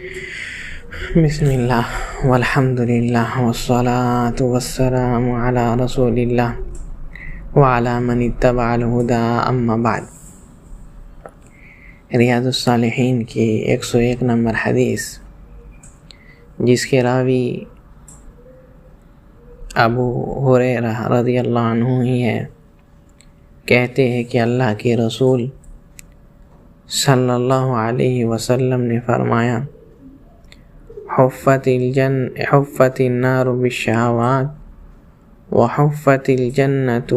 بسم اللہ والحمد للہ والصلاة والسلام علی رسول اللہ وعلی من اتبع الہدی اما بعد۔ ریاض الصالحین کی 101 نمبر حدیث، جس کے راوی ابو ہریرہ رضی اللہ عنہ ہی ہے، کہتے ہیں کہ اللہ کے رسول صلی اللہ علیہ وسلم نے فرمایا، حفت النار بالشہوات وحفت الجنت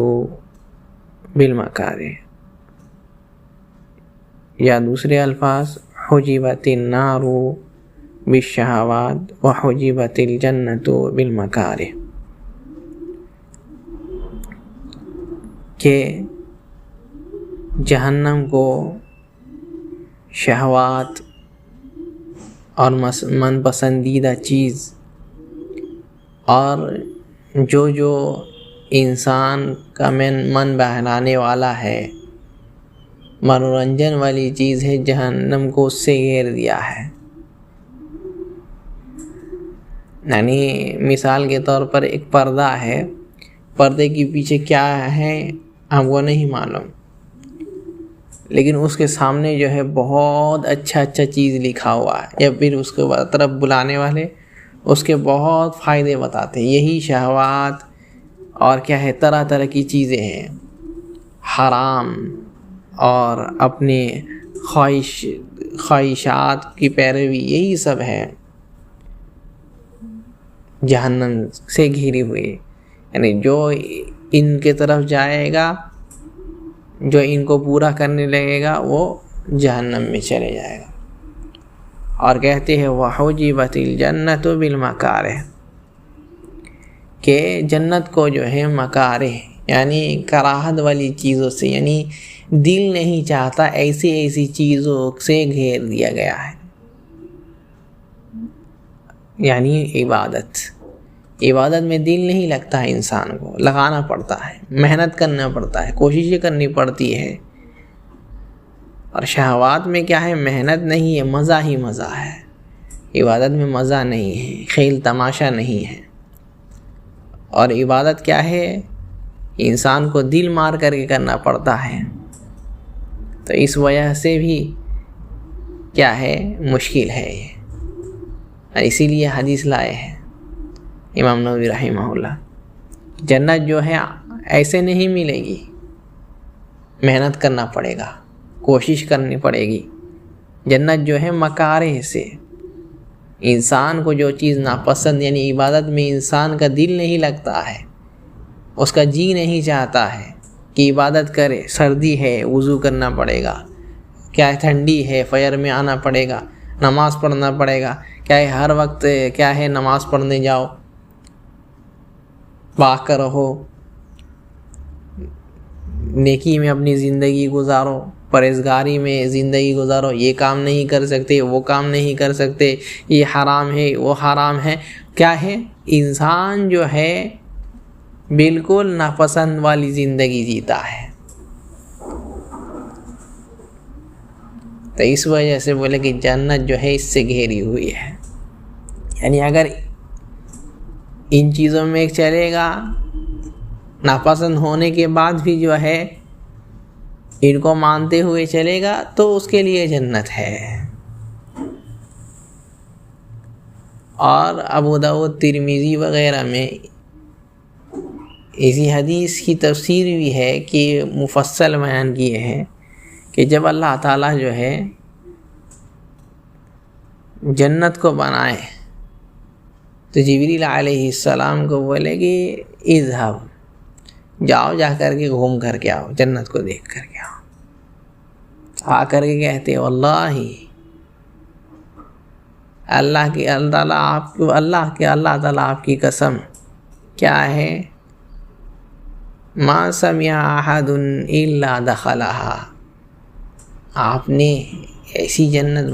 بالمکارہ، یا دوسرے الفاظ حجبت النار بالشہوات وحجبت الجنت بالمکارہ، کہ جہنم کو شہوات اور من پسندیدہ چیز اور جو انسان کا من بہلانے والا ہے، منورنجن والی چیز ہے، جہنم کو اس سے گھیر دیا ہے۔ یعنی مثال کے طور پر ایک پردہ ہے، پردے کے پیچھے کیا ہے ہم کو نہیں معلوم، لیکن اس کے سامنے جو ہے بہت اچھا چیز لکھا ہوا ہے، یا پھر اس کے طرف بلانے والے اس کے بہت فائدے بتاتے ہیں۔ یہی شہوات اور کیا ہے، طرح طرح کی چیزیں ہیں، حرام اور اپنے خواہشات کی پیروی، یہی سب ہے جہنم سے گھری ہوئی۔ یعنی جو ان کے طرف جائے گا، جو ان کو پورا کرنے لگے گا، وہ جہنم میں چلے جائے گا۔ اور کہتے ہیں وَحُجِبَتِ الْجَنَّةُ بِالْمَكَارِهِ، کہ جنت کو جو ہے مکارہ یعنی کراہت والی چیزوں سے، یعنی دل نہیں چاہتا ایسی چیزوں سے گھیر دیا گیا ہے۔ یعنی عبادت میں دل نہیں لگتا ہے، انسان کو لگانا پڑتا ہے، محنت کرنا پڑتا ہے، کوششیں کرنی پڑتی ہے۔ اور شہوات میں کیا ہے، محنت نہیں ہے، مزہ ہی مزہ ہے۔ عبادت میں مزہ نہیں ہے، کھیل تماشا نہیں ہے۔ اور عبادت کیا ہے، انسان کو دل مار کر کے کرنا پڑتا ہے، تو اس وجہ سے بھی کیا ہے، مشکل ہے یہ۔ اور اسی لیے حدیث لائے ہیں امام نووی رحمہ اللہ، جنت جو ہے ایسے نہیں ملے گی، محنت کرنا پڑے گا، کوشش کرنی پڑے گی۔ جنت جو ہے مکارہ سے، انسان کو جو چیز ناپسند، یعنی عبادت میں انسان کا دل نہیں لگتا ہے، اس کا جی نہیں چاہتا ہے کہ عبادت کرے، سردی ہے وضو کرنا پڑے گا، کیا ہے ٹھنڈی ہے فجر میں آنا پڑے گا، نماز پڑھنا پڑے گا، کیا ہے ہر وقت کیا ہے نماز پڑھنے جاؤ، پاک رہو، نیکی میں اپنی زندگی گزارو، پرہیزگاری میں زندگی گزارو، یہ کام نہیں کر سکتے، وہ کام نہیں کر سکتے، یہ حرام ہے، وہ حرام ہے۔ کیا ہے، انسان جو ہے بالکل ناپسند والی زندگی جیتا ہے۔ تو اس وجہ سے بولے کہ جنت جو ہے اس سے گھیری ہوئی ہے۔ یعنی اگر ان چیزوں میں چلے گا، ناپسند ہونے کے بعد بھی جو ہے ان کو مانتے ہوئے چلے گا، تو اس کے لیے جنت ہے۔ اور ابو داؤد، ترمذی وغیرہ میں اسی حدیث کی تفسیر بھی ہے کہ مفصل بیان کیے ہیں کہ جب اللہ تعالیٰ جو ہے جنت کو بنائے تو جبریل علیہ السلام کو بولے کہ اذهب، جاؤ، جا کر کے گھوم کر کے آؤ، جنت کو دیکھ کر کے آؤ۔ آ کر کے کہتے واللہ، اللہ تعالیٰ آپ کی قسم، کیا ہے، ما سمع احد الا دخلها، آپ نے ایسی جنت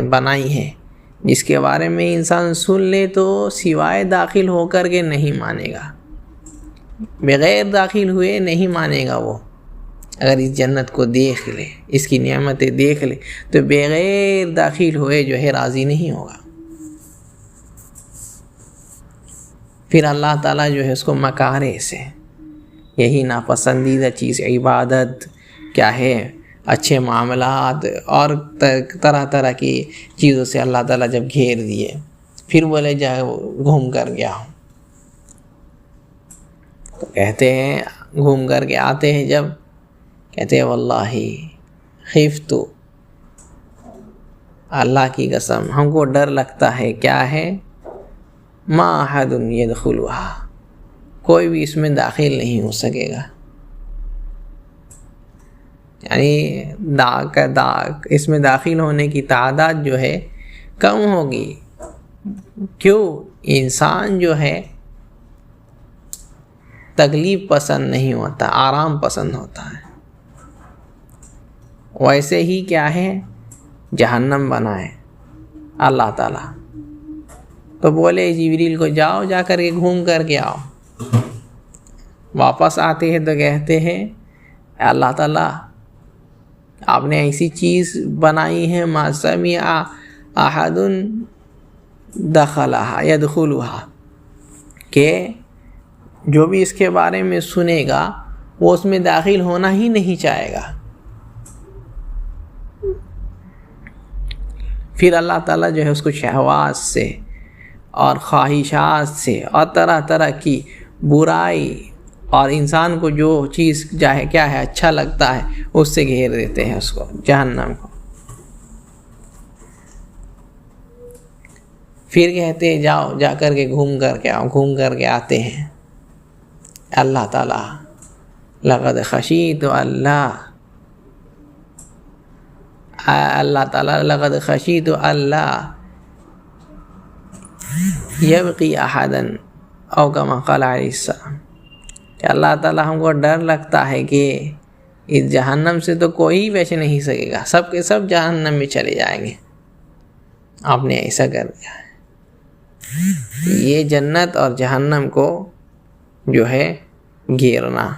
بنائی ہے جس کے بارے میں انسان سن لے تو سوائے داخل ہو کر کے نہیں مانے گا، بغیر داخل ہوئے نہیں مانے گا وہ۔ اگر اس جنت کو دیکھ لے، اس کی نعمتیں دیکھ لے، تو بغیر داخل ہوئے جو ہے راضی نہیں ہوگا۔ پھر اللہ تعالیٰ جو ہے اس کو مکارہ سے، یہی ناپسندیدہ چیز عبادت کیا ہے، اچھے معاملات اور طرح طرح کی چیزوں سے اللہ تعالیٰ جب گھیر دیے، پھر بولے جا گھوم کر گیا ہوں، تو کہتے ہیں گھوم کر کے آتے ہیں جب، کہتے ہیں واللہ خفت، اللہ کی قسم ہم کو ڈر لگتا ہے، کیا ہے، ما احد یدخلها، کوئی بھی اس میں داخل نہیں ہو سکے گا، یعنی اس میں داخل ہونے کی تعداد جو ہے کم ہوگی۔ کیوں؟ انسان جو ہے تکلیف پسند نہیں ہوتا، آرام پسند ہوتا ہے۔ ویسے ہی کیا ہے، جہنم بنائے اللہ تعالیٰ، تو بولے جبریل کو جاؤ، جا کر کے گھوم کر کے آؤ۔ واپس آتے ہیں تو کہتے ہیں اللہ تعالیٰ آپ نے ایسی چیز بنائی ہے، ما سمع احد دخلها يدخلها، کہ جو بھی اس کے بارے میں سنے گا وہ اس میں داخل ہونا ہی نہیں چاہے گا۔ پھر اللہ تعالیٰ جو ہے اس کو شہوات سے اور خواہشات سے اور طرح طرح کی برائی اور انسان کو جو چیز چاہے کیا ہے اچھا لگتا ہے اس سے گھیر دیتے ہیں اس کو، جہنم کو۔ پھر کہتے ہیں جاؤ، جا کر کے گھوم کر کے آؤ، گھوم کر کے آتے ہیں۔ اللہ تعالیٰ لقد خشیت اللہ تعالیٰ لقد خشیت اللہ یبقی احدا او کما قال علیہ السلام، کہ اللہ تعالیٰ ہم کو ڈر لگتا ہے کہ اس جہنم سے تو کوئی بچ نہیں سکے گا، سب کے سب جہنم میں چلے جائیں گے۔ آپ نے ایسا کر دیا ہے۔ یہ جنت اور جہنم کو جو ہے گھیرنا،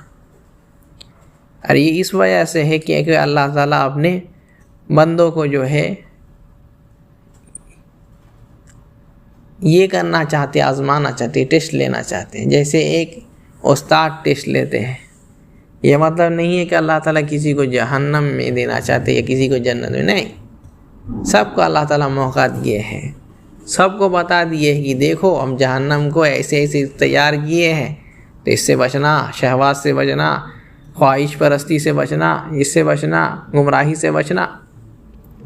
اور یہ اس وجہ سے ہے کہ اللہ تعالیٰ اپنے بندوں کو جو ہے یہ کرنا چاہتے، آزمانا چاہتے، ٹیسٹ لینا چاہتے ہیں۔ جیسے ایک استاد ٹیسٹ لیتے ہیں، یہ مطلب نہیں ہے کہ اللہ تعالیٰ کسی کو جہنم میں دینا چاہتے یا کسی کو جنت میں، نہیں، سب کو اللہ تعالیٰ موقع دیے ہیں، سب کو بتا دیے کہ دیکھو ہم جہنم کو ایسے ایسے تیار کیے ہیں، تو اس سے بچنا، شہوات سے بچنا، خواہش پرستی سے بچنا، اس سے بچنا، گمراہی سے بچنا،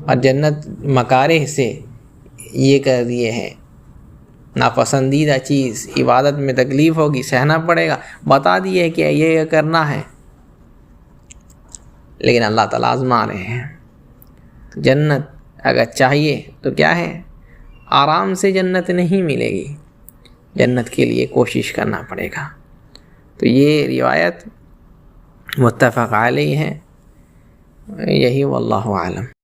اور جنت مکارہ سے یہ کر دیے ہیں، ناپسندیدہ چیز، عبادت میں تکلیف ہوگی، سہنا پڑے گا، بتا دیے کہ یہ کرنا ہے، لیکن اللہ تعالیٰ آزما رہے ہیں۔ جنت اگر چاہیے تو کیا ہے، آرام سے جنت نہیں ملے گی، جنت کے لیے کوشش کرنا پڑے گا۔ تو یہ روایت متفق علیہ ہے، یہی واللہ اعلم۔